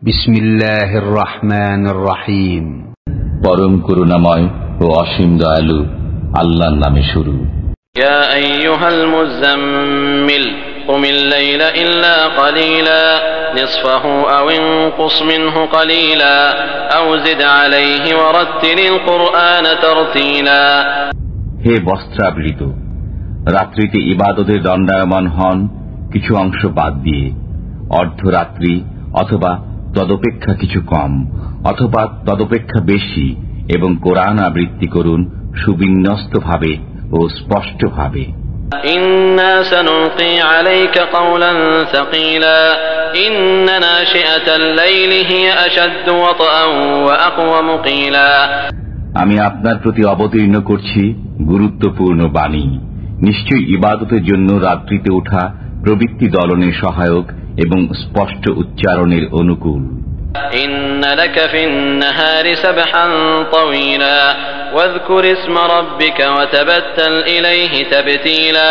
বিসমিল্লাহির রহমানির রহিম। পরম করুণাময় ও অসীম দয়ালু আল্লাহর নামে শুরু। ইয়া আইয়ুহাল মুযাম্মিল কুমিল লাইলা ইল্লা কালিলা নিসফাহু আও ইনকুস মিনহু কালিলা আও জিদ আলাইহি ওয়ারাত্তিলিল কুরআনা তারতিলা। হে বস্ত্রাবৃত, রাত্রিতে ইবাদতের দণ্ডায়মান হন কিছু অংশ বাদ দিয়ে, অর্ধরাত্রি অথবা তদপেক্ষা কিছু কম অথবা তদপেক্ষা বেশি, এবং কোরআন আবৃত্তি করুন সুবিন্যস্তভাবে ও স্পষ্টভাবে। ইন্না সানুলকি আলাইকা কাওলান সাকিলা ইন্না নাশিআতাল লাইলি হিয়া আশাদ্দু ওয়াতআন ওয়া আকওয়ামু কিলা। আমি আপনার প্রতি অবতীর্ণ করছি গুরুত্বপূর্ণ বাণী। নিশ্চয়ই ইবাদতের জন্য রাত্রিতে ওঠা প্রবৃত্তি দলনের সহায়ক এবং স্পষ্ট উচ্চারণের অনুকূল। ইন্না লাকা ফিন নাহারি সাবহান তাওয়িলা ওয়াযকুর ইসমা রাব্বিকা ওয়া তাবাত্তাল ইলাইহি তাবতীলা।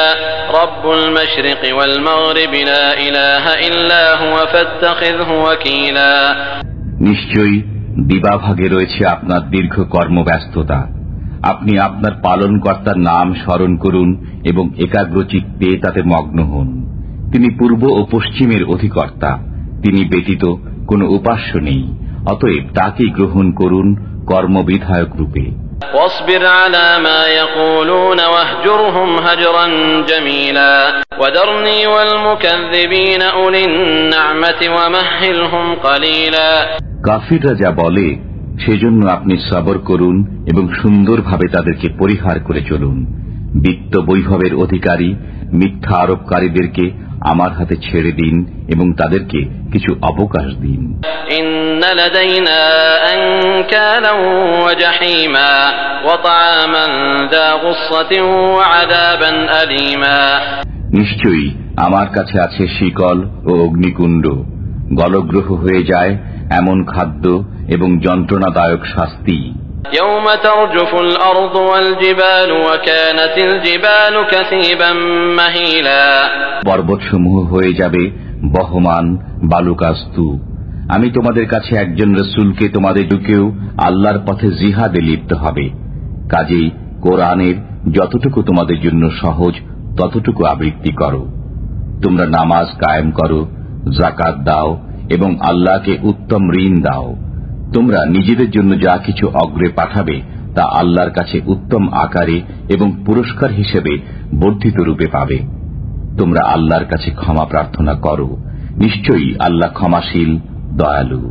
রাব্বুল মাশরিকি ওয়াল মাগরিবি লা ইলাহা ইল্লা হুয়া ফাত্তাখিযহু ওয়াকিলা। নিশ্চয়ই দিবাভাগে রয়েছে আপনার দীর্ঘ কর্মব্যস্ততা। আপনি আপনার পালনকর্তার নাম স্মরণ করুন এবং একাগ্রচিত্তে তাতে মগ্ন হন। তিনি পূর্ব ও পশ্চিমের অধিকর্তা, তিনি ব্যতীত কোন উপাস্য নেই, অতএব তাকেই গ্রহণ করুন কর্মবিধায়ক রূপে। واصبر على ما يقولون واهجرهم هجرا جميلا وذرني والمكذبين أولي النعمة ومهلهم قليلا। কাফিররা যা বলে সেজন্য আপনি সবর করুন এবং সুন্দরভাবে তাদেরকে পরিহার করে চলুন। বিত্ত বৈভবের অধিকারী মিথ্যা আরোপকারীদেরকে আমার হাতে ছেড়ে দিন এবং তাদেরকে কিছু অবকাশ দিন। ইন্না লাদাইনা আনকালান ওয়া জাহিমা ওয়া তাআমান যা গুসসাতিন ওয়া আযাবান আলীমা। নিশ্চয়ই আমার কাছে আছে শিকল ও অগ্নিকুণ্ড, গলগ্রহ হয়ে যায় এমন খাদ্য এবং যন্ত্রণাদায়ক শাস্তি। ইয়াওমা তারজুফুল আরদু ওয়াল জিবালু ওয়া কানাতিল জিবালু কাসীবান মাহিলা। পর্বতসমূহ হয়ে যাবে বহমান বালুকা স্তূপ। আমি তোমাদের কাছে একজন রাসূলকে তোমাদের যুগেও আল্লাহর পথে জিহাদে লিপ্ত হবে। কাজেই কোরআনের যতটুকু তোমাদের জন্য সহজ ততটুকু আবৃত্তি করো। তোমরা নামাজ কায়েম করো, যাকাত দাও এবং আল্লাহকে উত্তম ঋণ দাও। তোমরা নিজেদের জন্য যা কিছু অগ্রে পাঠাবে তা আল্লাহর কাছে উত্তম আকারে এবং পুরস্কার হিসেবে বর্ধিত রূপে পাবে। তোমরা আল্লাহর কাছে ক্ষমা প্রার্থনা করো, নিশ্চয়ই আল্লাহ ক্ষমাশীল দয়ালু।